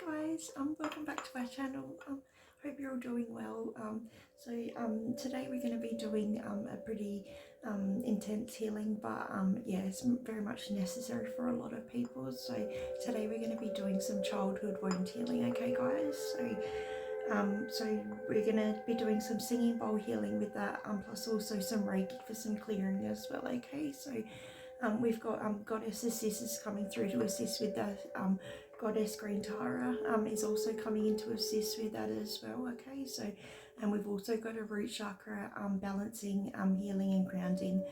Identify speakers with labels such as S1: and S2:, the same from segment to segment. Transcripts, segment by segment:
S1: guys, welcome back to our channel. Hope you're all doing well. Today we're going to be doing a pretty intense healing, but yeah, it's very much necessary for a lot of people. So today we're going to be doing some childhood wound healing, okay guys? So we're going to be doing some singing bowl healing with that, plus also some Reiki for some clearing as well, okay? So we've got Goddess Assist coming through to assist with that. Goddess Green Tara is also coming in to assist with that as well, okay? So, and we've also got a root chakra balancing, healing and grounding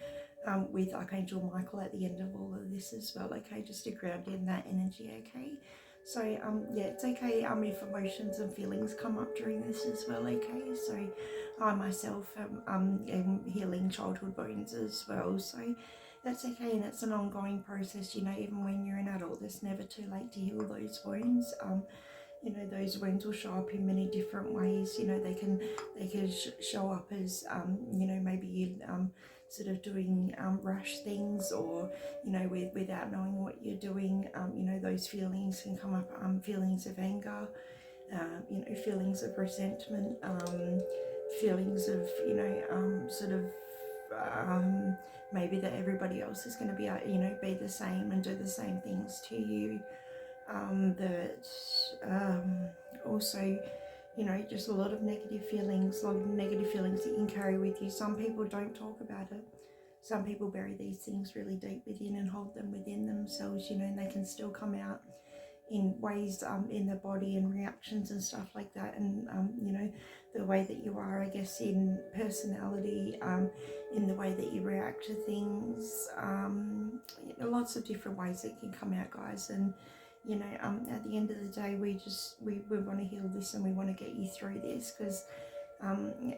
S1: with Archangel Michael at the end of all of this as well, okay? Just to ground in that energy, okay? So yeah, it's okay if emotions and feelings come up during this as well, okay? So I myself am healing childhood wounds as well, so that's okay, and it's an ongoing process, you know. Even when you're an adult, it's never too late to heal those wounds. You know, those wounds will show up in many different ways. You know, they can show up as you know, maybe you sort of doing rash things, or you know, without knowing what you're doing. You know, those feelings can come up, feelings of anger, you know, feelings of resentment, feelings of, you know, sort of maybe that everybody else is going to be, you know, be the same and do the same things to you. Also, you know, just a lot of negative feelings, that you can carry with you. Some people don't talk about it. Some people bury these things really deep within and hold them within themselves, you know, and they can still come out in ways in the body and reactions and stuff like that. And you know, the way that you are, I guess, in personality, in the way that you react to things, you know, lots of different ways that can come out, guys. And you know, at the end of the day, we want to heal this, and we want to get you through this, because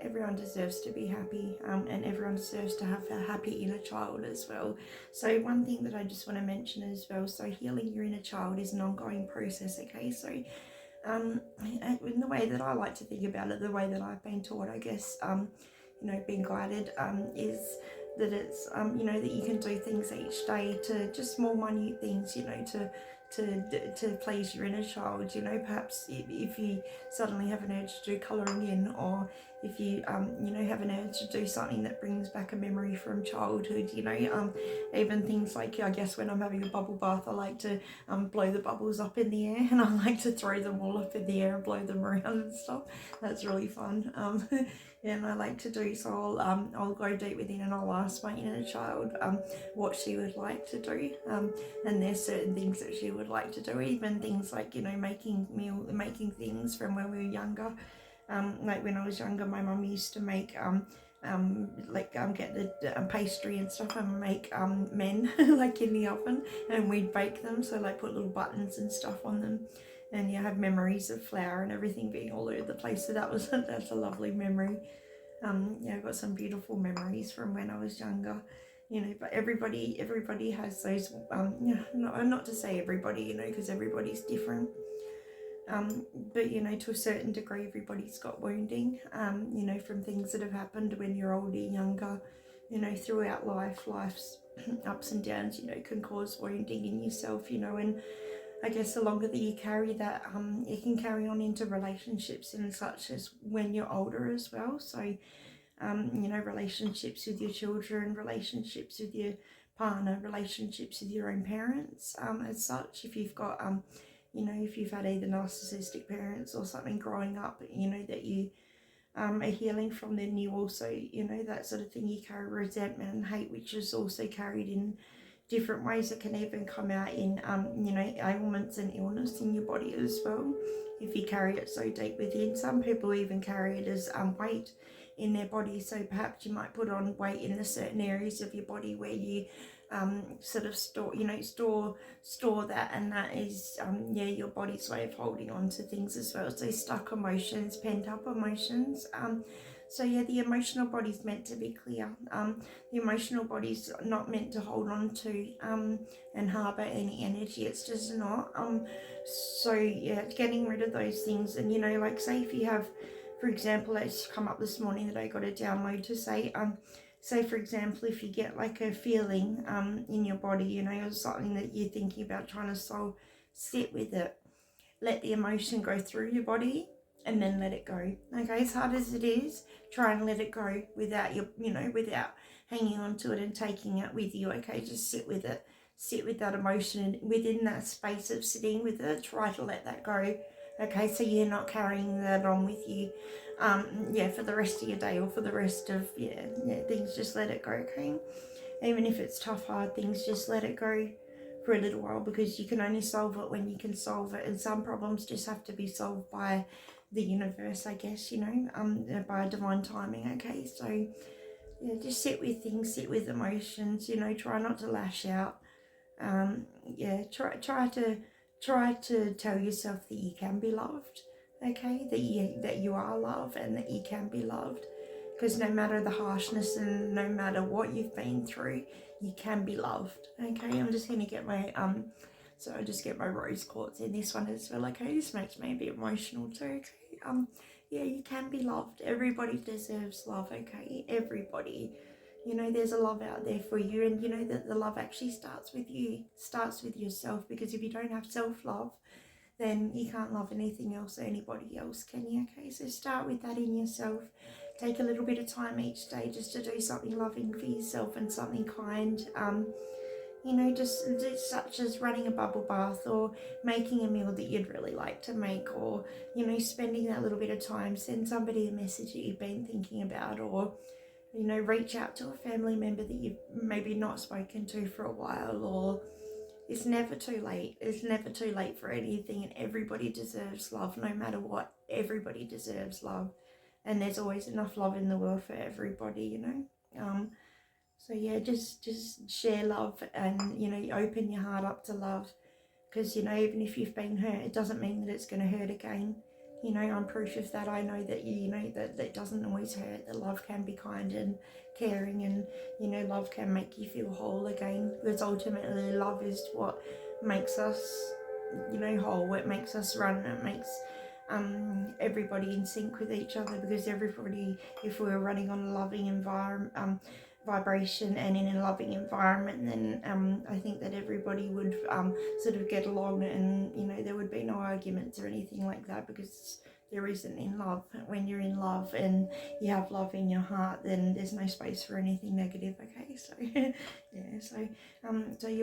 S1: everyone deserves to be happy, and everyone deserves to have a happy inner child as well. So one thing that I just want to mention as well, so healing your inner child is an ongoing process, okay? So in the way that I like to think about it, the way that I've been taught, I guess, you know, being guided, is that it's, you know, that you can do things each day, to just small minute things, you know, to please your inner child. You know, perhaps if you suddenly have an urge to do colouring in, or if you you know, have an urge to do something that brings back a memory from childhood, you know, even things like, I guess when I'm having a bubble bath, I like to blow the bubbles up in the air, and I like to throw them all up in the air and blow them around and stuff. That's really fun. And I like to do so. I'll go deep within and I'll ask my inner child what she would like to do, and there's certain things that she would like to do, even things like, you know, making things from when we were younger. Like when I was younger, my mum used to make get the pastry and stuff, and make men like in the oven, and we'd bake them, so like put little buttons and stuff on them, and you have memories of flour and everything being all over the place. So that's a lovely memory. Yeah, I've got some beautiful memories from when I was younger, you know. But everybody has those, yeah, not to say everybody, you know, because everybody's different. But you know, to a certain degree, everybody's got wounding, you know, from things that have happened when you're older, younger, you know, throughout life's ups and downs, you know, can cause wounding in yourself, you know. And I guess the longer that you carry that, it can carry on into relationships and such as when you're older as well. So, you know, relationships with your children, relationships with your partner, relationships with your own parents, as such. If you've got, you know, if you've had either narcissistic parents or something growing up, you know, that you are healing from, then you also, you know, that sort of thing, you carry resentment and hate, which is also carried in different ways. That can even come out in, you know, ailments and illness in your body as well, if you carry it so deep within. Some people even carry it as weight in their body. So perhaps you might put on weight in the certain areas of your body where you sort of store, you know, store that, and that is yeah, your body's way of holding on to things as well. So stuck emotions, pent up emotions. So yeah, the emotional body's meant to be clear. The emotional body's not meant to hold on to and harbour any energy. It's just not. So yeah, getting rid of those things. And you know, like say if you have, for example, it's come up this morning that I got a download to say, say for example, if you get like a feeling in your body, you know, or something that you're thinking about trying to solve, sit with it. let the emotion go through your body, and then let it go. Okay, as hard as it is, try and let it go without without hanging on to it and taking it with you. Okay, just sit with it, sit with that emotion, and within that space of sitting with it, try to let that go. Okay, so you're not carrying that on with you, for the rest of your day or for the rest of things. Just let it go. Okay, even if it's tough, hard things, just let it go for a little while, because you can only solve it when you can solve it, and some problems just have to be solved by the universe, I guess, by divine timing. Okay, so just sit with things, sit with emotions, try not to lash out. Try to tell yourself that you can be loved, okay, that you are loved and that you can be loved, because no matter the harshness and no matter what you've been through, you can be loved. Okay, I'm just gonna get my so I just get my rose quartz in this one as well. Okay, this makes me a bit emotional too. Okay, you can be loved. Everybody deserves love. Okay, everybody. There's a love out there for you, and that the love actually starts with you, starts with yourself, because if you don't have self-love, then you can't love anything else or anybody else, can you? Okay, so start with that in yourself. Take a little bit of time each day just to do something loving for yourself and something kind. Just such as running a bubble bath, or making a meal that you'd really like to make, or spending that little bit of time, send somebody a message that you've been thinking about, or reach out to a family member that you've maybe not spoken to for a while. Or it's never too late. It's never too late for anything, and everybody deserves love, no matter what. Everybody deserves love, and there's always enough love in the world for everybody. So yeah, just share love, and open your heart up to love, because even if you've been hurt, it doesn't mean that it's going to hurt again. I'm proof of that. I know that that doesn't always hurt, that love can be kind and caring, and love can make you feel whole again, because ultimately love is what makes us whole. It makes us run. It makes everybody in sync with each other, because everybody, if we were running on a loving environment, vibration, and in a loving environment, then I think that everybody would sort of get along, and there would be no arguments or anything like that, because there isn't in love. When you're in love and you have love in your heart, then there's no space for anything negative. Okay, so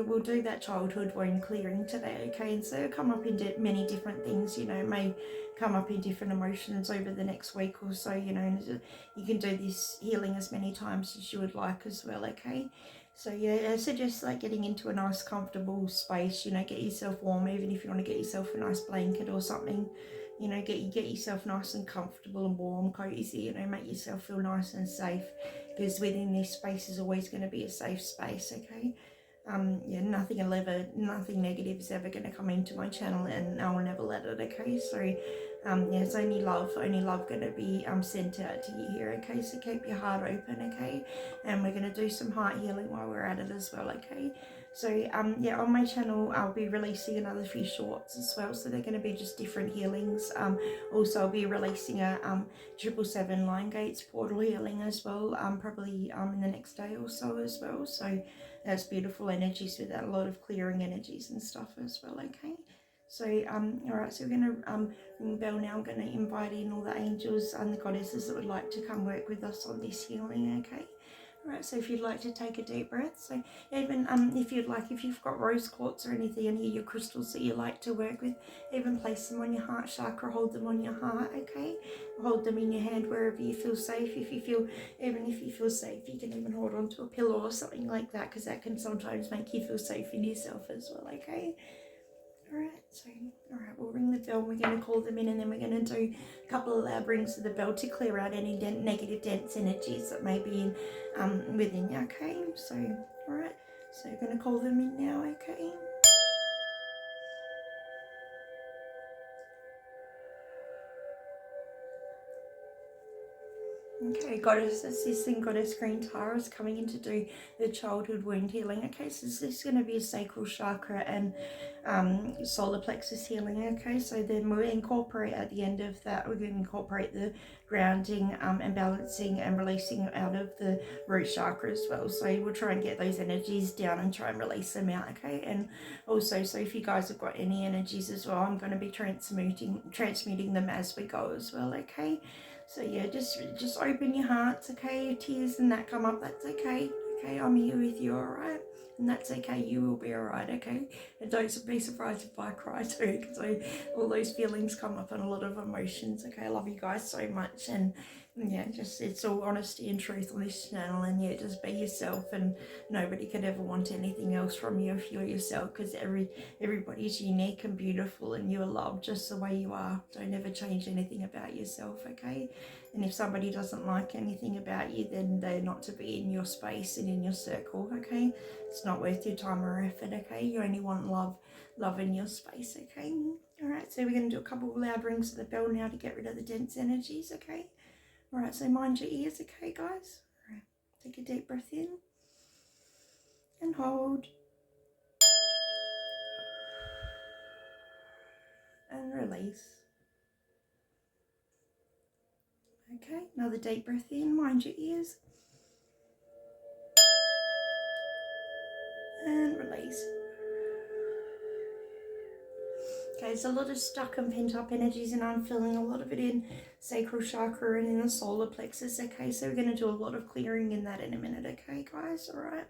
S1: we'll do that childhood wound clearing today. Okay, and so it'll come up into many different things. May come up in different emotions over the next week or so. And you can do this healing as many times as you would like as well. Okay, so I suggest getting into a nice comfortable space. Get yourself warm, even if you want to get yourself a nice blanket or something. Get yourself nice and comfortable and warm, cozy. Make yourself feel nice and safe, because within this space is always going to be a safe space. Okay, nothing negative is ever going to come into my channel, and I will never let it. Okay, so it's only love going to be sent out to you here. Okay, so keep your heart open. Okay, and we're going to do some heart healing while we're at it as well. Okay, so on my channel I'll be releasing another few shorts as well, so they're going to be just different healings. Also I'll be releasing a 777 line gates portal healing as well, probably in the next day or so as well. So that's beautiful energies with that, a lot of clearing energies and stuff as well. Okay, so alright, so we're going to ring the bell now. I'm going to invite in all the angels and the goddesses that would like to come work with us on this healing. Okay, alright, so if you'd like to take a deep breath, so even if you've got rose quartz or anything, any of your crystals that you like to work with, even place them on your heart chakra, hold them on your heart. Okay, hold them in your hand wherever you feel safe. Even if you feel safe, you can even hold on to a pillow or something like that, because that can sometimes make you feel safe in yourself as well. Okay, alright, we'll ring the bell. We're going to call them in, and then we're going to do a couple of loud rings to the bell to clear out any negative dense energies that may be in within you. Okay, so alright, so we're going to call them in now. Okay, Okay, Goddess Assistant, Goddess Green Tara is coming in to do the childhood wound healing. Okay, so this is going to be a sacral chakra and solar plexus healing. Okay, so then we'll incorporate at the end of that, we're going to incorporate the grounding and balancing and releasing out of the root chakra as well. So we'll try and get those energies down and try and release them out. Okay, and also, so if you guys have got any energies as well, I'm going to be transmuting them as we go as well. Okay. So yeah, just open your hearts, okay? Tears and that come up, that's okay. Okay, I'm here with you, alright? And that's okay, you will be alright, okay? And don't be surprised if I cry too, because all those feelings come up and a lot of emotions, okay? I love you guys so much, and yeah, just it's all honesty and truth on this channel, and yeah, just be yourself, and nobody could ever want anything else from you if you're yourself, because everybody's unique and beautiful, and you are loved just the way you are. Don't ever change anything about yourself, okay? And if somebody doesn't like anything about you, then they're not to be in your space and in your circle, okay? It's not worth your time or effort, okay? You only want love in your space, okay? Alright, so we're going to do a couple of loud rings of the bell now to get rid of the dense energies, okay? Alright, so mind your ears, okay, guys? Alright, take a deep breath in and hold and release. Okay, another deep breath in, mind your ears and release. Okay, there's a lot of stuck and pent up energies, and I'm feeling a lot of it in sacral chakra and in the solar plexus. Okay, so we're going to do a lot of clearing in that in a minute, okay, guys? All right.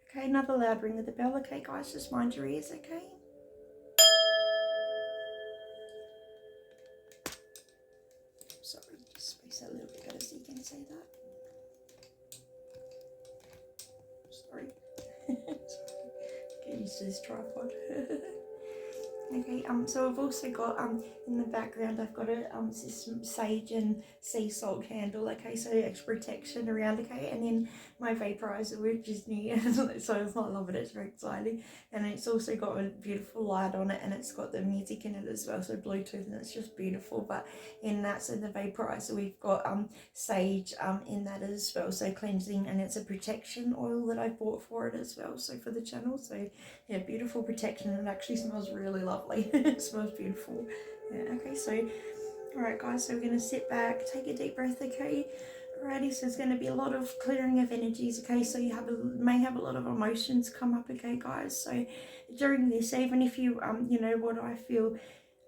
S1: Okay, another loud ring of the bell. Okay, guys, just mind your ears, okay? Sorry, just space that a little bit better so you can see that. Sorry. Get used to this tripod. Okay, so I've also got in the background I've got a sage and sea salt candle, okay, so extra protection around, okay, and then my vaporizer, which is new, so I love it, it's very exciting, and it's also got a beautiful light on it, and it's got the music in it as well, so Bluetooth, and it's just beautiful. But in that, so the vaporizer, we've got sage in that as well, so cleansing, and it's a protection oil that I bought for it as well, so for the channel. So yeah, beautiful protection, and it actually smells really lovely. It smells beautiful. Yeah, okay, so alright guys, so we're going to sit back, take a deep breath, okay? Alrighty, so there's going to be a lot of clearing of energies, okay? So you may have a lot of emotions come up, okay guys? So during this, even if you you know what I feel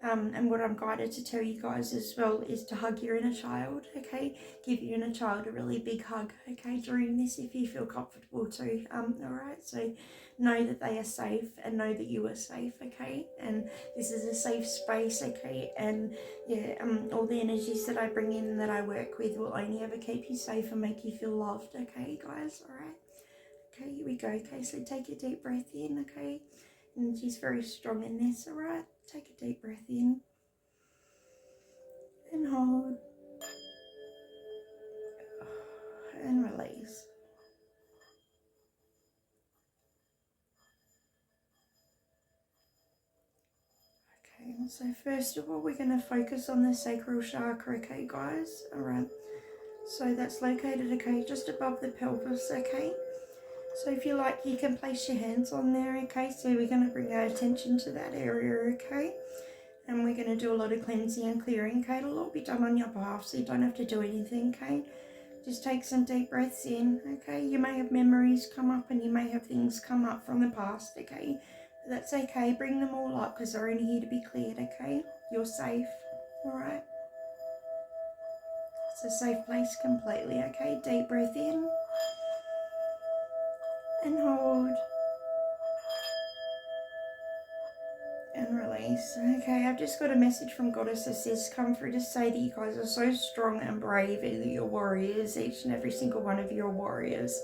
S1: and what I'm guided to tell you guys as well is to hug your inner child, okay? Give your inner child a really big hug, okay, during this if you feel comfortable to. Alright, so know that they are safe and know that you are safe, okay? And this is a safe space, okay? And yeah, all the energies that I bring in and that I work with will only ever keep you safe and make you feel loved, okay, guys? Alright? Okay, here we go. Okay, so take a deep breath in, okay? Energy's very strong in this, alright? Take a deep breath in and hold and release. Okay, so first of all, we're going to focus on the sacral chakra, okay, guys? Alright, so that's located, okay, just above the pelvis, okay? So if you like, you can place your hands on there, okay? So we're going to bring our attention to that area, okay? And we're going to do a lot of cleansing and clearing, okay? It'll all be done on your behalf, so you don't have to do anything, okay? Just take some deep breaths in, okay? You may have memories come up and you may have things come up from the past, okay? But that's okay. Bring them all up because they're only here to be cleared, okay? You're safe, all right? It's a safe place completely, okay? Deep breath in and hold and release. Okay, I've just got a message from Goddess that says, come through to say that you guys are so strong and brave and that you're warriors. Each and every single one of you are warriors.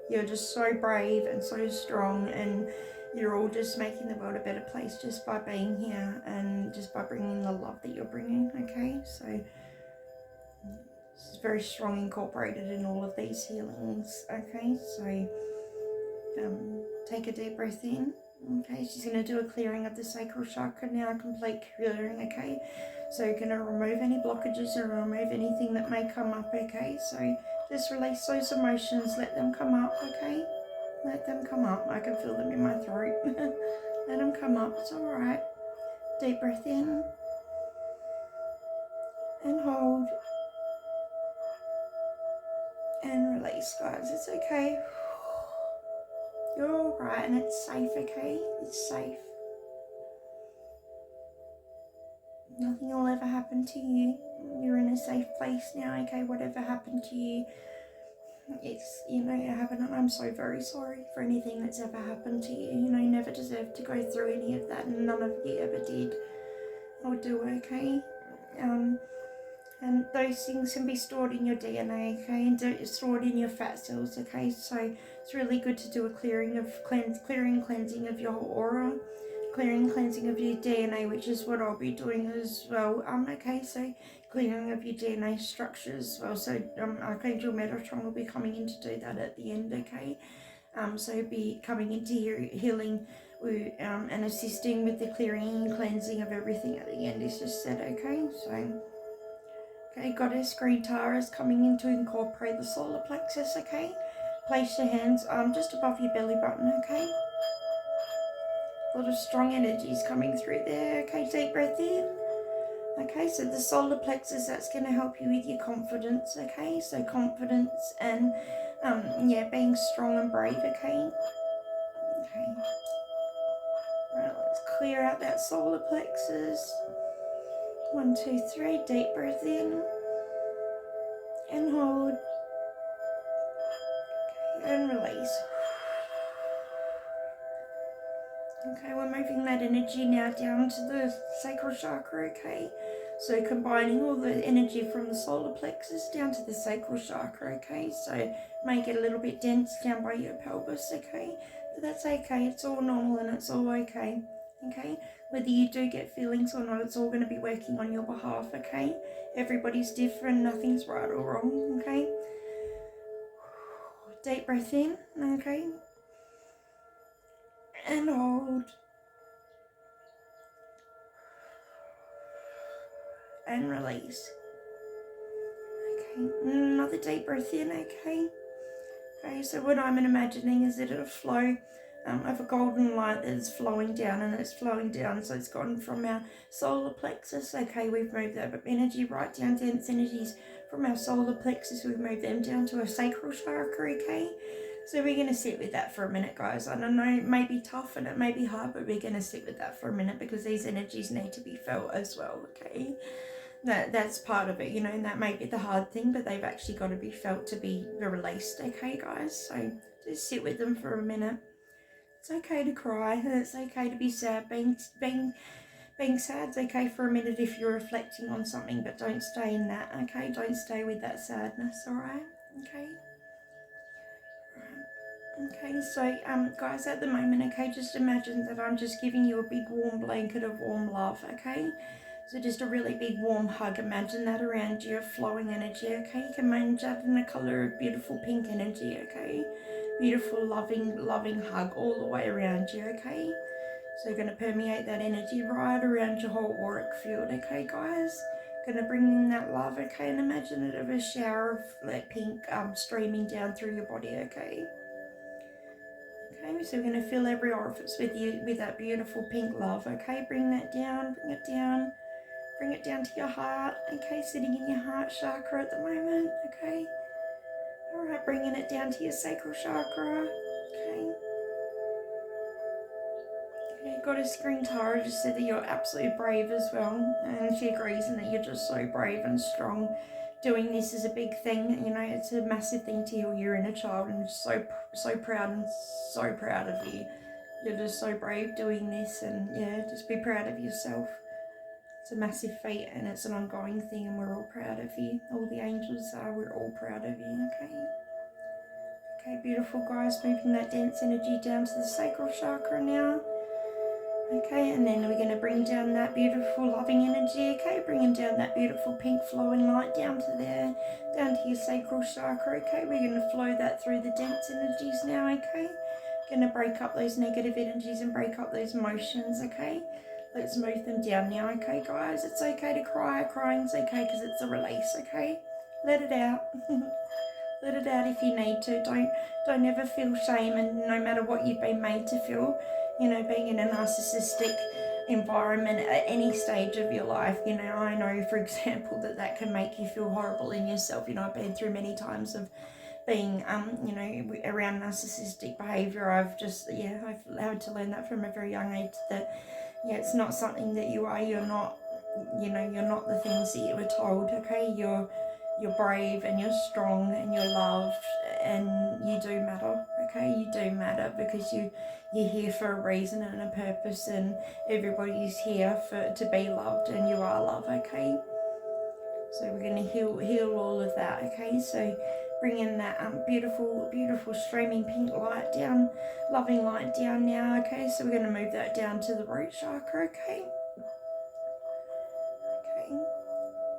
S1: You're just so brave and so strong, and you're all just making the world a better place just by being here and just by bringing the love that you're bringing, okay? So this is very strong incorporated in all of these healings, okay? So take a deep breath in Okay, she's going to do a clearing of the sacral chakra now, a complete clearing, okay? So you're going to remove any blockages and remove anything that may come up, okay? So just release those emotions, let them come up, okay? Let them come up. I can feel them in my throat. Let them come up, it's alright. Deep breath in and hold and release, guys. It's okay. You're alright and it's safe, okay? It's safe. Nothing will ever happen to you. You're in a safe place now, okay? Whatever happened to you, it's, you know, it happened, and I'm so very sorry for anything that's ever happened to you. You know, you never deserved to go through any of that, and none of you ever did or do, okay? And those things can be stored in your DNA, okay, and stored in your fat cells, okay? So it's really good to do a clearing, cleansing of your aura, cleansing of your DNA, which is what I'll be doing as well. Okay, so clearing of your DNA structure as well. So Archangel Metatron will be coming in to do that at the end, okay? So be coming into healing and assisting with the clearing and cleansing of everything at the end. It's just said, okay, so. Okay, Goddess Green Tara is coming in to incorporate the SolarPlexus, okay? Place your hands just above your belly button, okay? A lot of strong energies coming through there, okay? Deep breath in. Okay, so the SolarPlexus, that's going to help you with your confidence, okay? So confidence and, yeah, being strong and brave, okay? Okay. Right, let's clear out that SolarPlexus. 1, 2, 3, deep breath in. And hold. And release. Okay, we're moving that energy now down to the sacral chakra, okay? So combining all the energy from the solar plexus down to the sacral chakra, okay? So it may get a little bit dense down by your pelvis, okay? But that's okay, it's all normal and it's all okay, okay? Whether you do get feelings or not, it's all going to be working on your behalf, okay? Everybody's different, nothing's right or wrong, okay? Deep breath in, okay? And hold. And release. Okay, another deep breath in, okay? Okay, so what I'm imagining is that it'll flow of a golden light that is flowing down, and it's flowing down, so it's gone from our solar plexus. Okay, we've moved that energy right down, dense energies from our solar plexus, we've moved them down to our sacral chakra, okay? So we're going to sit with that for a minute, guys. I don't know, it may be tough and it may be hard, but we're going to sit with that for a minute because these energies need to be felt as well, okay? That's part of it, you know, and that may be the hard thing, but they've actually got to be felt to be released, okay, guys? So just sit with them for a minute. It's okay to cry, and it's okay to be sad. Being sad's okay for a minute if you're reflecting on something, but don't stay in that, okay? Don't stay with that sadness, alright? Okay? Okay, so guys, at the moment, okay, just imagine that I'm just giving you a big warm blanket of warm love, okay? So just a really big warm hug, imagine that around you, flowing energy, okay? You can imagine the colour of beautiful pink energy, okay? Beautiful, loving hug all the way around you, okay? So you're going to permeate that energy right around your whole auric field, okay, guys? Going to bring in that love, okay? And imagine it of a shower of that pink streaming down through your body, okay? Okay, so we're going to fill every orifice with that beautiful pink love, okay? Bring that down, bring it down. Bring it down to your heart, okay? Sitting in your heart chakra at the moment, okay? Alright, bringing it down to your sacral chakra, okay? Okay, Goddess Green Tara just said that you're absolutely brave as well, and she agrees and that you're just so brave and strong. Doing this is a big thing, you know, it's a massive thing to heal your inner child, and so proud and so proud of you. You're just so brave doing this, and yeah, just be proud of yourself. It's a massive feat and it's an ongoing thing, and we're all proud of you. All the angels are, we're all proud of you, okay? Okay, beautiful, guys, moving that dense energy down to the sacral chakra now. Okay, and then we're going to bring down that beautiful loving energy, okay? Bringing down that beautiful pink flowing light down to there, down to your sacral chakra, okay? We're going to flow that through the dense energies now, okay? Gonna break up those negative energies and break up those emotions, okay? Let's move them down now, okay, guys? It's okay to cry. Crying's okay because it's a release, okay? Let it out. Let it out if you need to. Don't ever feel shame, and no matter what you've been made to feel, you know, being in a narcissistic environment at any stage of your life, you know, I know, for example, that can make you feel horrible in yourself. You know, I've been through many times of being, you know, around narcissistic behaviour. I've had to learn that from a very young age that, yeah, it's not something that you are. You're not, you know, you're not the things that you were told, okay? You're brave and you're strong and you're loved and you do matter, okay? You do matter because you're here for a reason and a purpose, and everybody's here to be loved, and you are love, okay? So we're going to heal all of that, okay? So bring in that beautiful streaming pink light down, loving light down now, okay? So we're going to move that down to the root chakra, okay? Okay.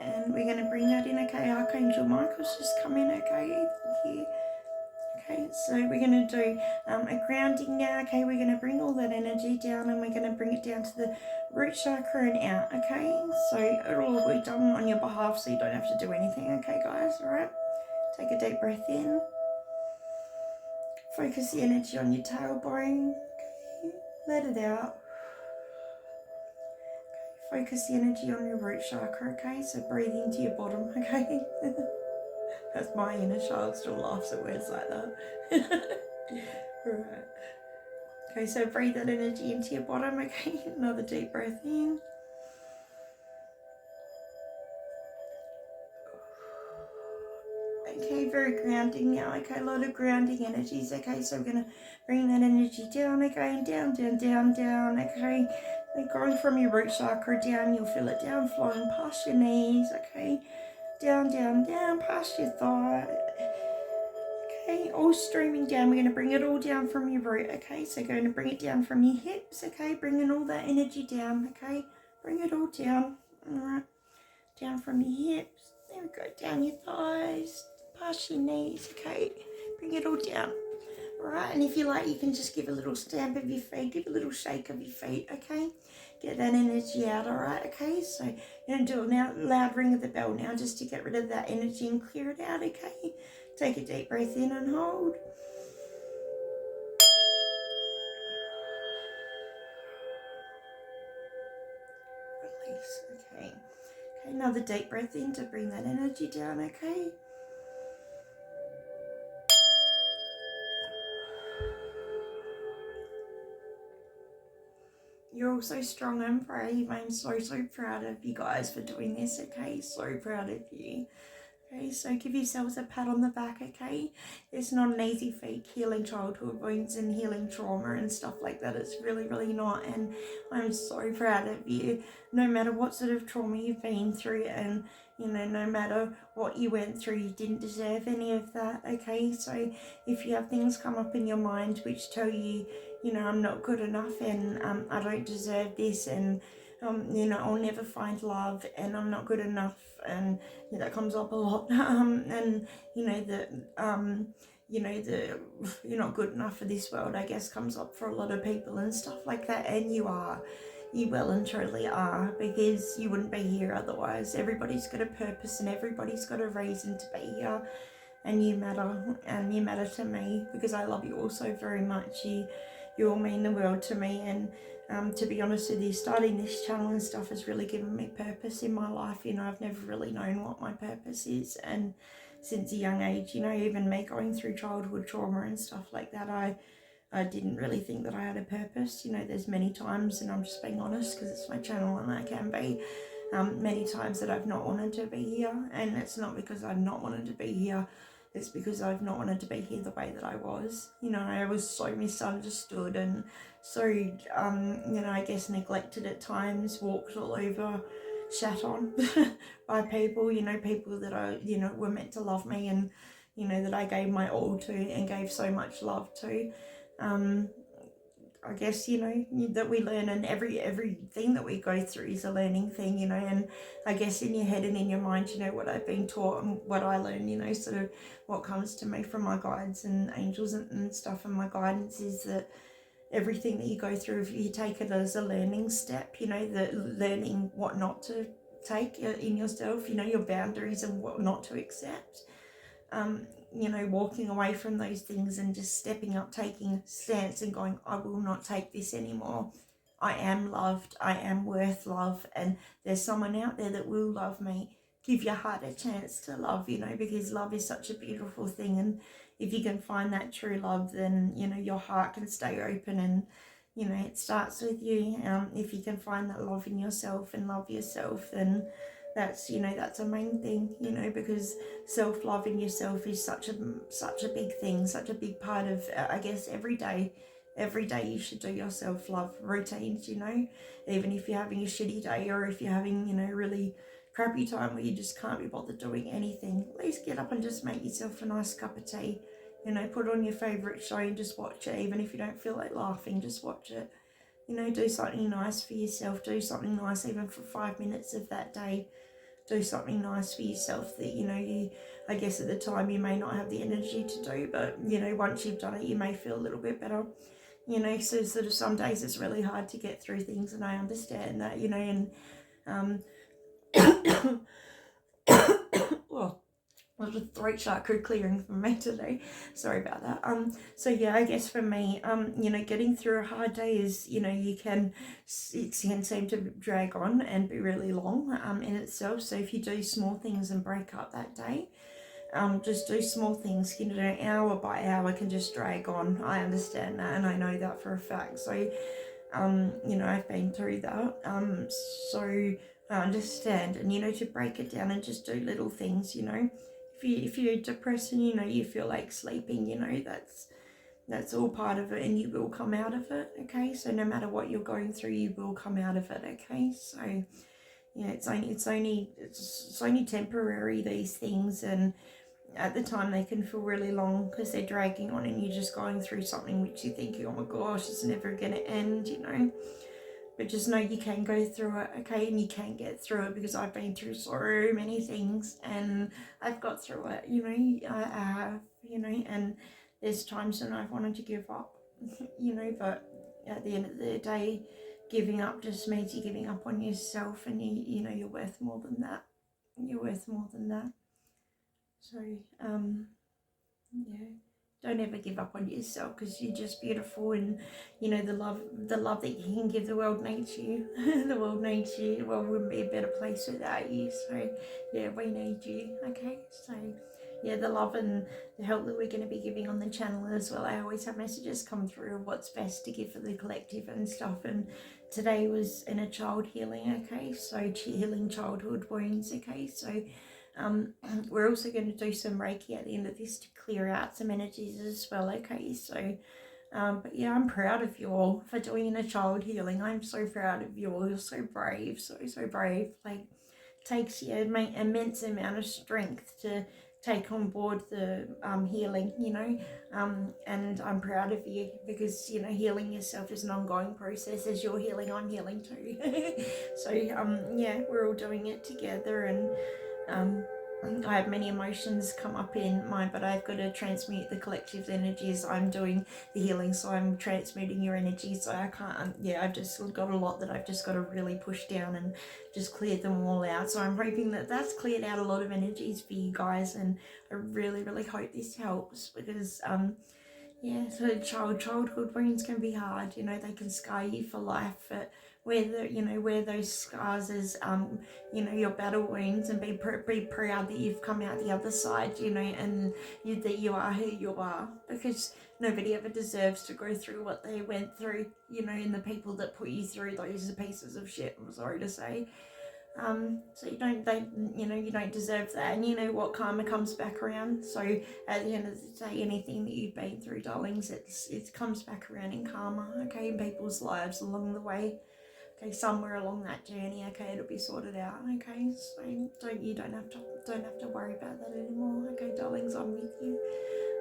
S1: And we're going to bring that in, okay? Archangel Michael's just come in, okay? Here. Okay, so we're going to do a grounding now, okay? We're going to bring all that energy down, and we're going to bring it down to the root chakra and out, okay? So it'll all be done on your behalf, so you don't have to do anything, okay, guys? All right? Take a deep breath in. Focus the energy on your tailbone, okay? Let it out. Okay, focus the energy on your root chakra, okay? So breathe into your bottom, okay? That's my inner child still laughs at words like that. Right. Okay, so breathe that energy into your bottom, okay? Another deep breath in. Okay, very grounding now, okay? A lot of grounding energies, okay? So we're going to bring that energy down, okay? Down, down, down, down, okay? And going from your root chakra down, you'll feel it down, flowing past your knees, okay? Down, down, down, past your thigh. Okay, all streaming down. We're going to bring it all down from your root, okay? So going to bring it down from your hips, okay? Bringing all that energy down, okay? Bring it all down, all right? Down from your hips. There we go, down your thighs, past your knees, okay? Bring it all down, all right? And if you like, you can just give a little stamp of your feet, give a little shake of your feet, okay? Get that energy out, all right? Okay, so you're going to do a loud ring of the bell now just to get rid of that energy and clear it out, okay? Take a deep breath in and hold. Release, okay. Okay, another deep breath in to bring that energy down, okay? You're all so strong and brave. I'm so proud of you guys for doing this, okay? So proud of you. Okay, so give yourselves a pat on the back, okay? It's not an easy feat, healing childhood wounds and healing trauma and stuff like that. It's really, really not, and I'm so proud of you. No matter what sort of trauma you've been through, and, you know, no matter what you went through, you didn't deserve any of that, okay? So if you have things come up in your mind which tell you, you know, I'm not good enough, and I don't deserve this, and you know, I'll never find love, and I'm not good enough, and you know, that comes up a lot, and you know, you know, the you're not good enough for this world, I guess, comes up for a lot of people and stuff like that, and you well and truly are, because you wouldn't be here otherwise. Everybody's got a purpose and everybody's got a reason to be here, and you matter to me, because I love you all so very much. You all mean the world to me, and to be honest with you, starting this channel and stuff has really given me purpose in my life. You know, I've never really known what my purpose is, and since a young age, you know, even me going through childhood trauma and stuff like that, I didn't really think that I had a purpose. You know, there's many times, and I'm just being honest because it's my channel and I can be, many times that I've not wanted to be here, and it's not because I've not wanted to be here. It's because I've not wanted to be here the way that I was. You know, I was so misunderstood and so, you know, I guess neglected at times, walked all over, shat on by people, you know, people that you know, were meant to love me, and, you know, that I gave my all to and gave so much love to. I guess, you know, that we learn, and everything that we go through is a learning thing, you know. And I guess in your head and in your mind, you know, what I've been taught and what I learn, you know, sort of what comes to me from my guides and angels and stuff, and my guidance is that everything that you go through, if you take it as a learning step, you know, the learning what not to take in yourself, you know, your boundaries and what not to accept. You know, walking away from those things and just stepping up, taking a stance and going, I will not take this anymore. I am loved. I am worth love. And there's someone out there that will love me. Give your heart a chance to love, you know, because love is such a beautiful thing. And if you can find that true love, then, you know, your heart can stay open, and, you know, it starts with you. If you can find that love in yourself and love yourself, then that's, you know, that's a main thing, you know, because self-love in yourself is such a big thing, such a big part of, I guess, every day you should do your self-love routines, you know, even if you're having a shitty day, or if you're having, you know, really crappy time where you just can't be bothered doing anything, at least get up and just make yourself a nice cup of tea, you know, put on your favorite show and just watch it. Even if you don't feel like laughing, just watch it, you know. Do something nice for yourself. Do something nice even for 5 minutes of that day. Do something nice for yourself that, you know, you, I guess at the time you may not have the energy to do, but, you know, once you've done it, you may feel a little bit better, you know. So sort of some days it's really hard to get through things, and I understand that, you know. And well, there's a throat chakra clearing for me today. Sorry about that. So yeah, I guess for me, you know, getting through a hard day is, you know, it can seem to drag on and be really long in itself. So if you do small things and break up that day, just do small things, you know, hour by hour can just drag on. I understand that, and I know that for a fact. So, you know, I've been through that. So I understand, and, you know, to break it down and just do little things, you know. If you're depressed and, you know, you feel like sleeping, you know, that's all part of it, and you will come out of it, okay? So no matter what you're going through, you will come out of it, okay? So yeah, it's only temporary, these things, and at the time they can feel really long because they're dragging on, and you're just going through something which you think, oh my gosh, it's never gonna end, you know. But just know you can go through it, okay? And you can get through it, because I've been through so many things and I've got through it, you know. I have, you know, and there's times when I've wanted to give up, you know, but at the end of the day, giving up just means you're giving up on yourself, and you know, you're worth more than that. You're worth more than that. So, yeah. Don't ever give up on yourself, because you're just beautiful, and, you know, the love that you can give, the world needs you. The world needs you. The world wouldn't be a better place without you. So yeah, we need you, okay? So yeah, the love and the help that we're going to be giving on the channel as well, I always have messages come through of what's best to give for the collective and stuff, and today was inner child healing, okay? So healing childhood wounds, okay? So we're also going to do some Reiki at the end of this to clear out some energies as well, okay? So, but yeah, I'm proud of you all for doing a child healing. I'm so proud of you all. You're so brave, so brave. Like, it takes you an immense amount of strength to take on board the healing, you know, and I'm proud of you, because, you know, healing yourself is an ongoing process. As you're healing, I'm healing too. So yeah, we're all doing it together, and I have many emotions come up in mine, but I've got to transmute the collective's energies. I'm doing the healing, so I'm transmuting your energies. So I can't, yeah, I've just got a lot that I've just got to really push down and just clear them all out. So I'm hoping that that's cleared out a lot of energies for you guys, and I really, really hope this helps, because yeah, so childhood wounds can be hard, you know, they can scar you for life, but wear those scars as, you know, your battle wounds, and be proud that you've come out the other side, you know, and that you are who you are, because nobody ever deserves to go through what they went through, you know, and the people that put you through, those are pieces of shit, I'm sorry to say. So you don't deserve that, and you know what, karma comes back around. So at the end of the day, anything that you've been through, darlings, it comes back around in karma, okay, in people's lives along the way, okay, somewhere along that journey, okay, it'll be sorted out, okay. So don't have to worry about that anymore, okay, darlings, I'm with you.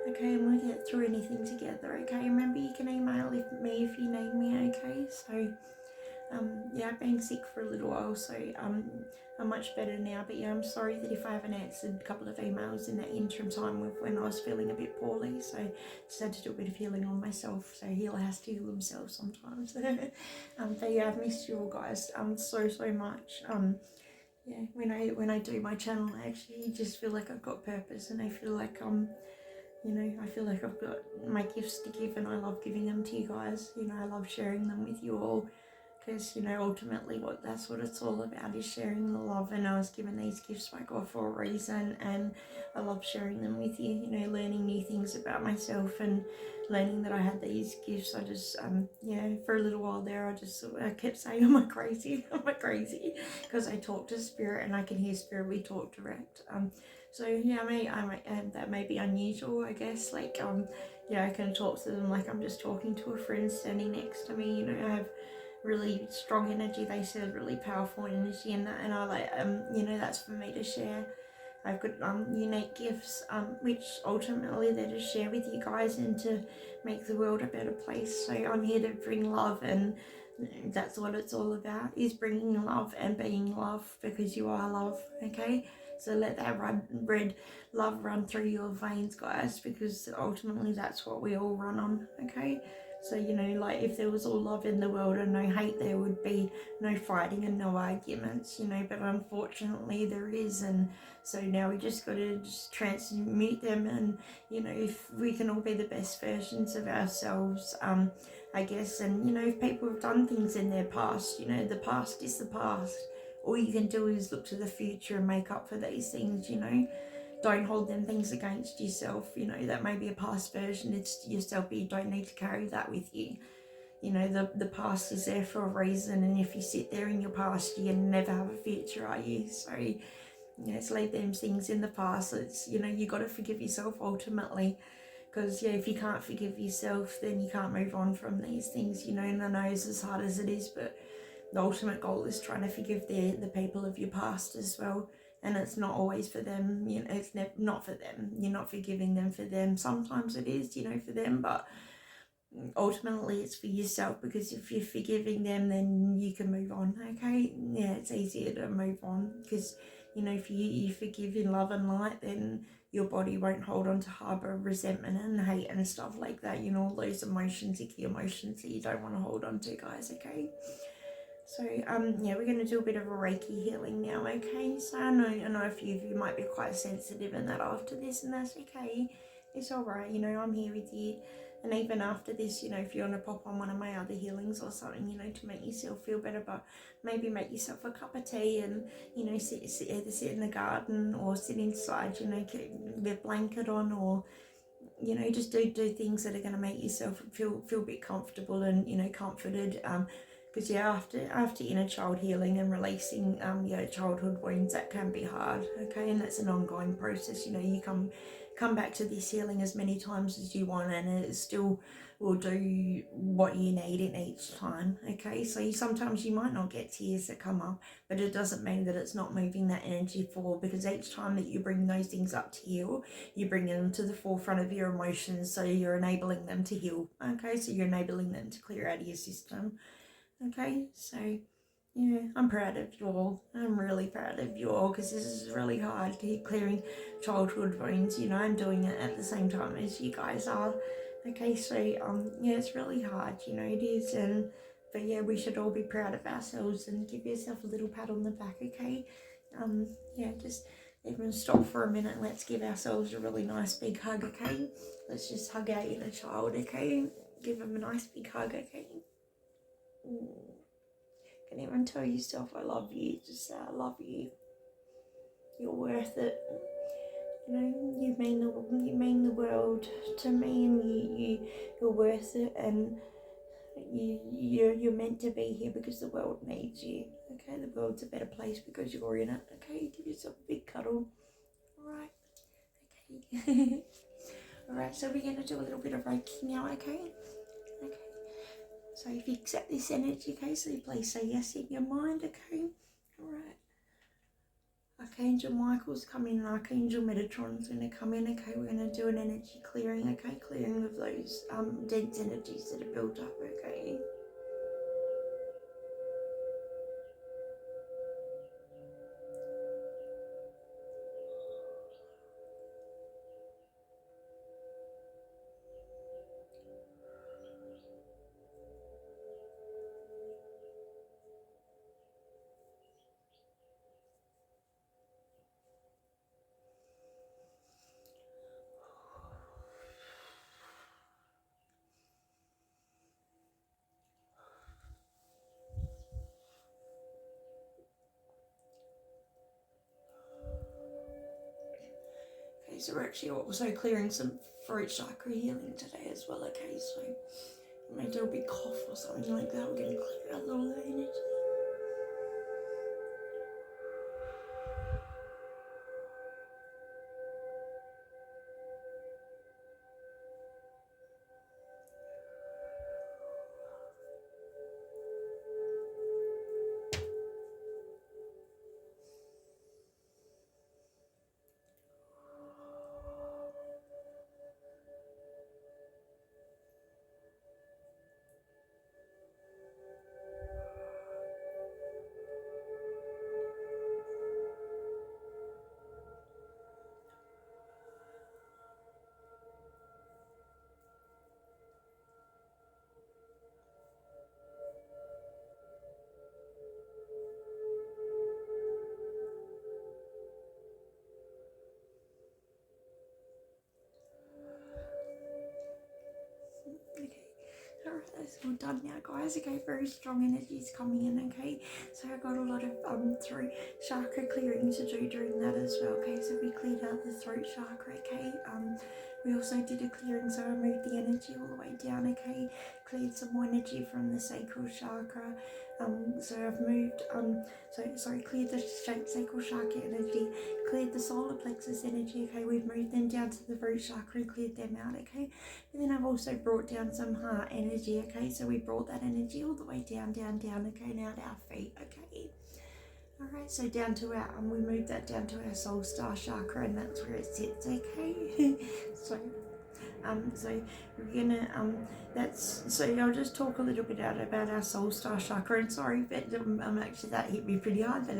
S1: Okay, and we'll get through anything together, okay? Remember, you can email me if you need me, okay? So, yeah, I've been sick for a little while, so I'm much better now. But yeah, I'm sorry that if I haven't answered a couple of emails in that interim time of when I was feeling a bit poorly. So just had to do a bit of healing on myself. So healer has to heal themselves sometimes. But yeah, I've missed you all guys so much. Yeah, when I do my channel, I actually just feel like I've got purpose, and I feel like you know, I feel like I've got my gifts to give, and I love giving them to you guys. You know, I love sharing them with you all, because, you know, ultimately that's what it's all about, is sharing the love. And I was given these gifts by God for a reason, and I love sharing them with you, you know, learning new things about myself and learning that I had these gifts. I just, yeah, for a little while there, I kept saying, am I crazy? Am I crazy? Because I talk to spirit and I can hear spirit, we talk direct. So yeah, that may be unusual, I guess. Like, yeah, I can talk to them like I'm just talking to a friend standing next to me. You know, I have really strong energy, they said, really powerful energy, and I like, you know, that's for me to share. I've got unique gifts, which ultimately they're to share with you guys and to make the world a better place. So I'm here to bring love, and that's what it's all about, is bringing love and being love, because you are love, okay? So let that red love run through your veins, guys, because ultimately that's what we all run on, okay? So, you know, like, if there was all love in the world and no hate, there would be no fighting and no arguments, you know, but unfortunately there is. And so now we just got to just transmute them, and, you know, if we can all be the best versions of ourselves, I guess. And, you know, if people have done things in their past, you know, the past is the past. All you can do is look to the future and make up for these things, you know. Don't hold them things against yourself. You know, that may be a past version, it's yourself, but you don't need to carry that with you. You know, the past is there for a reason, and if you sit there in your past, you never have a future, are you? So, you know, it's leave them things in the past. It's, you know, you got to forgive yourself ultimately, because, yeah, if you can't forgive yourself, then you can't move on from these things, you know. And I know it's as hard as it is, but the ultimate goal is trying to forgive the people of your past as well. And it's not always for them, you know, it's not for them. You're not forgiving them for them. Sometimes it is, you know, for them, but ultimately it's for yourself, because if you're forgiving them, then you can move on, okay? Yeah, it's easier to move on, because, you know, if you forgive in love and light, then your body won't hold on to harbour resentment and hate and stuff like that, you know, all those emotions, icky emotions that you don't want to hold on to, guys, okay? So, yeah, we're going to do a bit of a Reiki healing now, okay? So I know a few of you might be quite sensitive and that after this, and that's okay. It's alright, you know, I'm here with you. And even after this, you know, if you want to pop on one of my other healings or something, you know, to make yourself feel better, but maybe make yourself a cup of tea and, you know, either sit in the garden or sit inside, you know, with a blanket on, or, you know, just do things that are going to make yourself feel a bit comfortable and, you know, comforted. Because yeah, after inner child healing and releasing your childhood wounds, that can be hard, okay? And that's an ongoing process. You know, you come back to this healing as many times as you want, and it still will do what you need in each time, okay? So sometimes you might not get tears that come up, but it doesn't mean that it's not moving that energy forward, because each time that you bring those things up to heal, you bring them to the forefront of your emotions, so you're enabling them to heal, okay? So you're enabling them to clear out of your system. Okay, so yeah, I'm proud of you all. I'm really proud of you all, because this is really hard, clearing childhood wounds, you know. I'm doing it at the same time as you guys are. Okay, so yeah, it's really hard, you know, it is. And but yeah, we should all be proud of ourselves and give yourself a little pat on the back, okay? Yeah, just even stop for a minute and let's give ourselves a really nice big hug, okay? Let's just hug our inner child, okay? Give them a nice big hug, okay? Can even tell yourself, I love you. Just say, I love you. You're worth it. You know, you mean the world to me, and you're worth it, and you're meant to be here because the world needs you. Okay, the world's a better place because you're in it. Okay, give yourself a big cuddle. Alright. Okay. Alright, so we're gonna do a little bit of Reiki now, okay? Okay. So if you accept this energy, okay, so please say yes in your mind, okay? Alright. Archangel Michael's coming and Archangel Metatron's going to come in. Okay, we're going to do an energy clearing. Okay, clearing of those dense energies that are built up. Okay. Okay, so we're actually also clearing some throat chakra healing today as well. Okay, so you may do a big cough or something like that. We're going to clear out all the energy. Okay, alright, that's all done now, guys. Okay, very strong energies coming in. Okay, so I got a lot of throat chakra clearing to do during that as well. Okay, so we cleared out the throat chakra. Okay, we also did a clearing, so I moved the energy all the way down. Okay, cleared some more energy from the sacral chakra. So I've moved cleared the sacral chakra energy, cleared the SolarPlexus energy. Okay, we've moved them down to the root chakra and cleared them out. Okay, and then I've also brought down some heart energy. Okay, so we brought that energy all the way down, down, down. Okay, now to our feet. Okay. Alright, so down to our, we moved that down to our soul star chakra, and that's where it sits. Okay. So we're gonna I'll just talk a little bit about our soul star chakra. And sorry, but actually that hit me pretty hard. But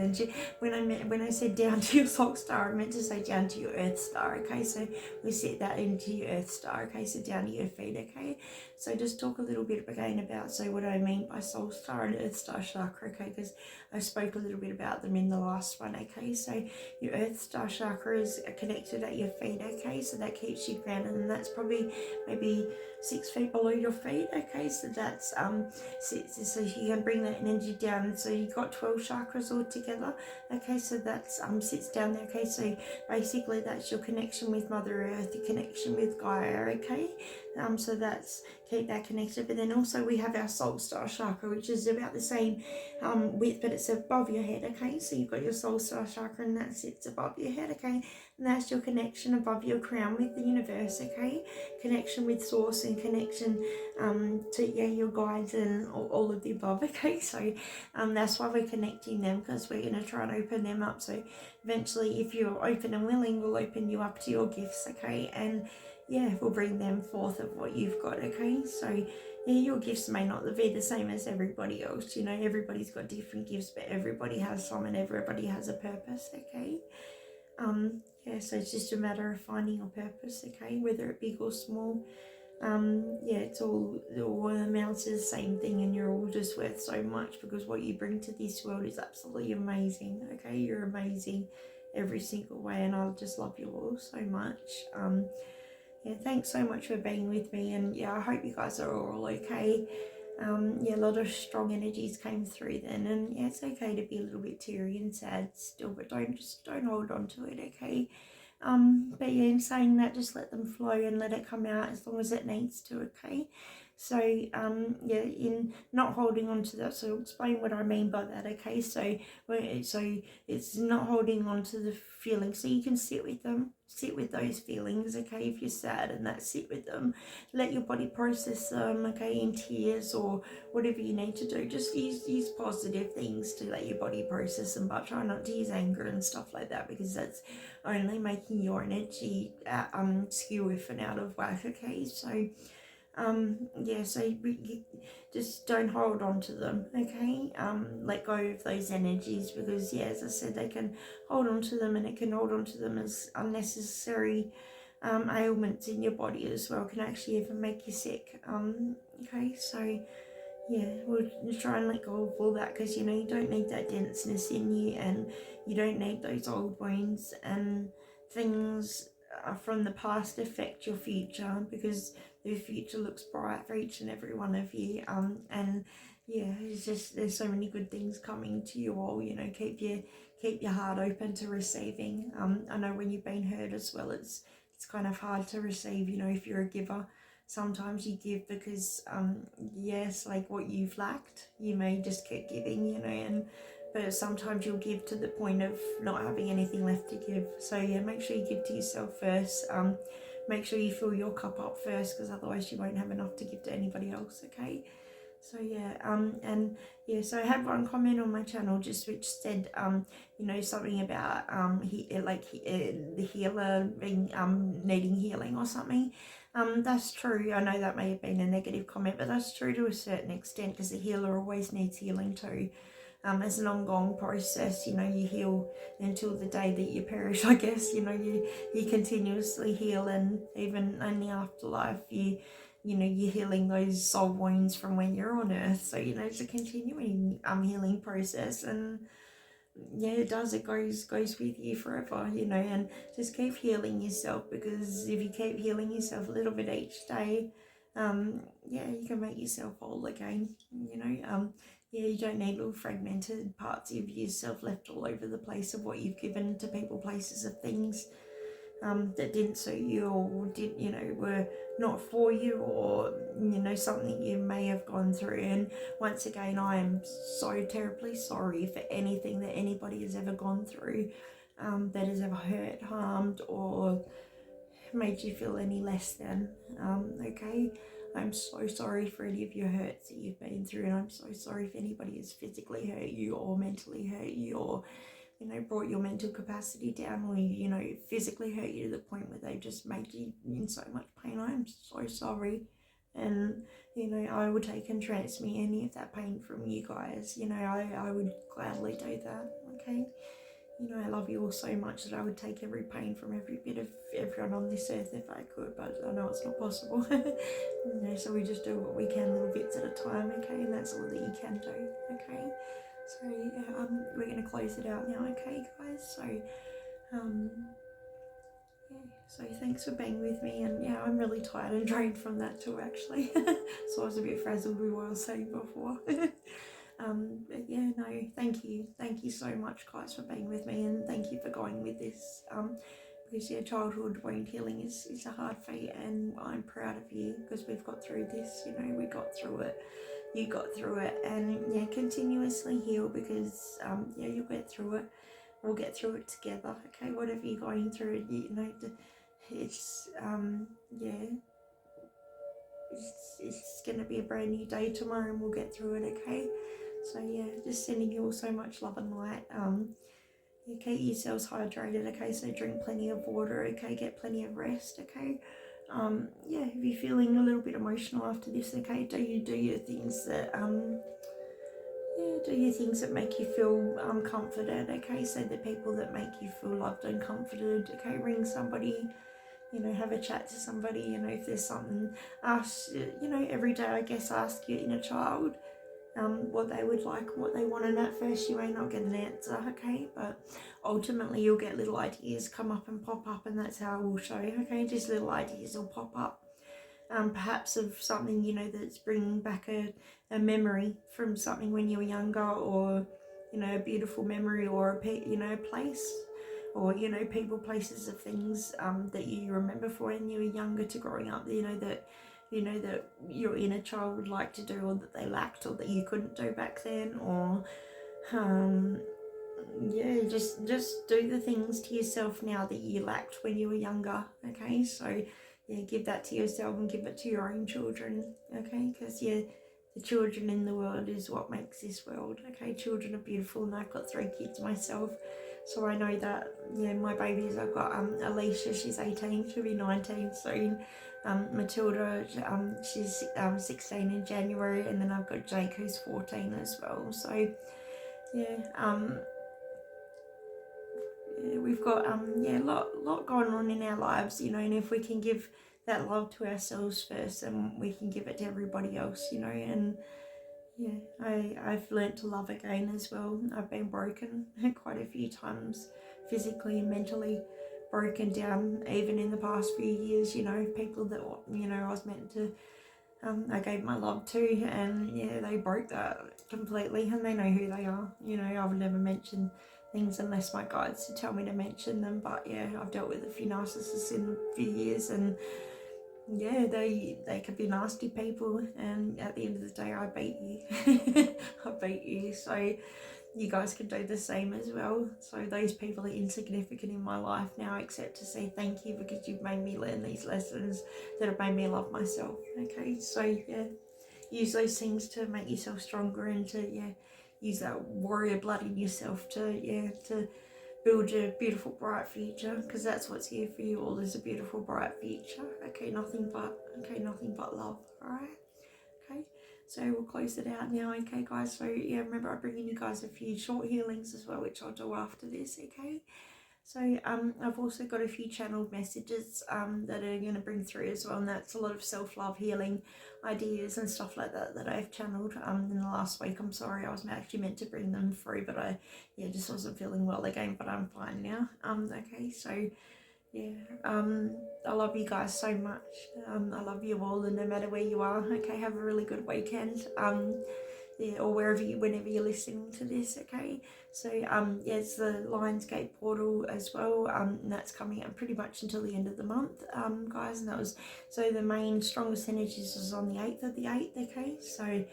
S1: when I said down to your soul star, I meant to say down to your earth star. Okay, so we set that into your earth star. Okay, so down to your feet. Okay, so just talk a little bit again about what I mean by soul star and earth star chakra. Okay, because I spoke a little bit about them in the last one. Okay, so your earth star chakra is connected at your feet. Okay, so that keeps you grounded, and that's probably maybe 6 feet below your feet. Okay, so that's so you can bring that energy down. So you've got 12 chakras all together. Okay, so that's sits down there. Okay, so basically that's your connection with Mother Earth, your connection with Gaia. Okay, so that's keep that connected. But then also we have our soul star chakra, which is about the same width, but it's above your head. Okay, so you've got your soul star chakra, and that sits above your head. Okay, and that's your connection above your crown with the universe. Okay, connection with source and connection to your guides and all of the above. Okay, so that's why we're connecting them, because we're going to try and open them up. So eventually, if you're open and willing, we'll open you up to your gifts. Okay, and yeah, we'll bring them forth of what you've got. Okay, so yeah, your gifts may not be the same as everybody else. You know, everybody's got different gifts, but everybody has some, and everybody has a purpose. Okay, yeah, so it's just a matter of finding your purpose. Okay, whether it big or small. Yeah, it all amounts to the same thing, and you're all just worth so much, because what you bring to this world is absolutely amazing. Okay, you're amazing every single way, and I just love you all so much. Yeah, thanks so much for being with me, and yeah, I hope you guys are all okay. Yeah, a lot of strong energies came through then, and yeah, it's okay to be a little bit teary and sad still, but don't hold on to it. Okay. But yeah, in saying that, just let them flow and let it come out as long as it needs to. Okay, So yeah, in not holding on to that, so I'll explain what I mean by that. Okay, so it's not holding on to the feelings, so you can sit with them, sit with those feelings. Okay, if you're sad and that, sit with them, let your body process them. Okay, in tears or whatever you need to do, just use positive things to let your body process them, but try not to use anger and stuff like that, because that's only making your energy skew if and out of whack. Okay, so yeah, so you just don't hold on to them. Okay, let go of those energies, because yeah, as I said, they can hold on to them, and it can hold on to them as unnecessary ailments in your body as well, can actually even make you sick. Okay, so yeah, we'll try and let go of all that, because you know, you don't need that denseness in you, and you don't need those old wounds and things from the past affect your future, because the future looks bright for each and every one of you. And yeah, it's just, there's so many good things coming to you all. You know, keep your heart open to receiving. I know when you've been hurt as well, it's kind of hard to receive. You know, if you're a giver, sometimes you give because yes, like what you've lacked, you may just keep giving, you know, and but sometimes you'll give to the point of not having anything left to give. So yeah, make sure you give to yourself first. Make sure you fill your cup up first, because otherwise you won't have enough to give to anybody else. Okay, so yeah, and yeah, so I had one comment on my channel just which said you know, something about the healer being needing healing or something. That's true. I know that may have been a negative comment, but that's true to a certain extent, because the healer always needs healing too. As an ongoing process, you know, you heal until the day that you perish, I guess. You know, you continuously heal, and even in the afterlife, you know, you're healing those soul wounds from when you're on earth. So, you know, it's a continuing healing process, and yeah, it does, it goes with you forever, you know. And just keep healing yourself, because if you keep healing yourself a little bit each day, yeah, you can make yourself whole again, you know. Yeah, you don't need little fragmented parts of yourself left all over the place of what you've given to people, places, of things that didn't suit you, or did, you know, were not for you, or you know, something you may have gone through. And once again, I am so terribly sorry for anything that anybody has ever gone through, that has ever hurt, harmed, or made you feel any less than. Okay, I'm so sorry for any of your hurts that you've been through, and I'm so sorry if anybody has physically hurt you or mentally hurt you, or you know, brought your mental capacity down, or you know, physically hurt you to the point where they just made you in so much pain. I'm so sorry, and you know, I would take and transmit any of that pain from you guys. You know, I would gladly do that. Okay, you know, I love you all so much that I would take every pain from every bit of everyone on this earth if I could, but I know it's not possible. You know, so we just do what we can, little bits at a time. Okay, and that's all that you can do. Okay. So yeah, we're gonna close it out now, okay, guys? So yeah, so thanks for being with me, and yeah, I'm really tired and drained from that too, actually. So I was a bit frazzled with what I was saying before. But yeah, no, thank you so much, guys, for being with me, and thank you for going with this. Because yeah, childhood wound healing is a hard feat, and I'm proud of you, because we've got through this. You know, we got through it. You got through it, and yeah, continuously heal, because yeah, you'll get through it. We'll get through it together. Okay, whatever you're going through, you know, it's yeah, it's gonna be a brand new day tomorrow, and we'll get through it. Okay, so yeah, just sending you all so much love and light. You keep yourselves hydrated. Okay, so drink plenty of water. Okay, get plenty of rest. Okay. Yeah, if you're feeling a little bit emotional after this, okay, do your things that yeah, do your things that make you feel comforted. Okay, so the people that make you feel loved and comforted. Okay, ring somebody, you know, have a chat to somebody. You know, if there's something, ask, you know, every day, I guess, ask your inner child what they would like, what they want, and at first you may not get an answer, okay, but ultimately you'll get little ideas come up and pop up, and that's how it will show. Okay, just little ideas will pop up, perhaps of something, you know, that's bringing back a memory from something when you were younger, or you know, a beautiful memory, or you know, a place, or you know, people, places, of things that you remember from when you were younger to growing up, you know, that you know, that your inner child would like to do, or that they lacked, or that you couldn't do back then, or yeah, just do the things to yourself now that you lacked when you were younger. Okay, so yeah, give that to yourself and give it to your own children. Okay, because yeah, the children in the world is what makes this world. Okay, children are beautiful, and I've got 3 kids myself, so I know that. Yeah, my babies, I've got Alicia, she's 18, she'll be 19 soon. Matilda, she's 16 in January, and then I've got Jake, who's 14 as well. So yeah, we've got a lot going on in our lives, you know, and if we can give that love to ourselves first, then we can give it to everybody else, you know. And yeah, I've learnt to love again as well. I've been broken quite a few times, physically and mentally broken down, even in the past few years, you know, people that, you know, I was meant to, I gave my love to, and yeah, they broke that completely, and they know who they are. You know, I would never mention things unless my guides to tell me to mention them, but yeah, I've dealt with a few narcissists in a few years, and yeah, they could be nasty people, and at the end of the day, I beat you. I beat you, so you guys can do the same as well. So those people are insignificant in my life now, except to say thank you, because you've made me learn these lessons that have made me love myself. Okay, so yeah, use those things to make yourself stronger, and to use that warrior blood in yourself to build your beautiful bright future, because that's what's here for you all, is a beautiful bright future. Okay, nothing but love. All right. Okay, so we'll close it out now. Okay, guys, so yeah, remember I'm bringing you guys a few short healings as well, which I'll do after this. Okay, so I've also got a few channeled messages that are going to bring through as well, and that's a lot of self-love healing ideas and stuff like that that I've channeled in the last week. I'm sorry, I was actually meant to bring them through, but I just wasn't feeling well again, but I'm fine now. Okay, so yeah, I love you guys so much. I love you all, and no matter where you are, okay, have a really good weekend. Yeah, or whenever you're listening to this. Okay, so yeah, it's the Lionsgate portal as well, and that's coming out pretty much until the end of the month, guys. And that was, so the main strongest energies is on the 8th of the 8th. Okay, so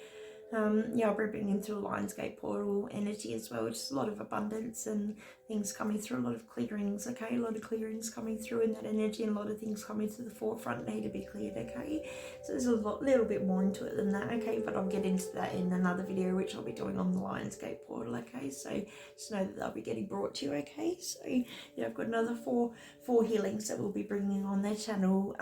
S1: yeah, I'll be bringing through Lionsgate portal energy as well, which is a lot of abundance and things coming through, a lot of clearings. Okay, a lot of clearings coming through in that energy, and a lot of things coming to the forefront need to be cleared. Okay, so there's a little bit more into it than that. Okay, but I'll get into that in another video, which I'll be doing on the Lionsgate portal. Okay, so just know that they'll be getting brought to you. Okay, so yeah, I've got another four healings that we'll be bringing on their channel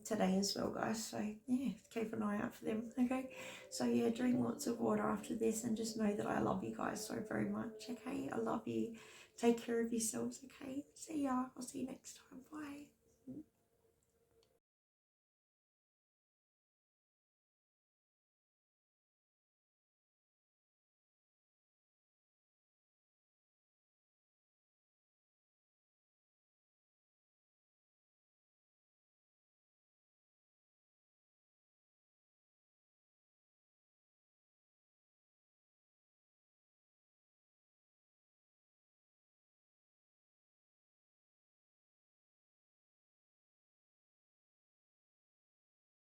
S1: today as well, guys. So yeah, keep an eye out for them. Okay, so yeah, drink lots of water after this, and just know that I love you guys so very much. Okay, I love you. Take care of yourselves. Okay, see ya. I'll see you next time. Bye.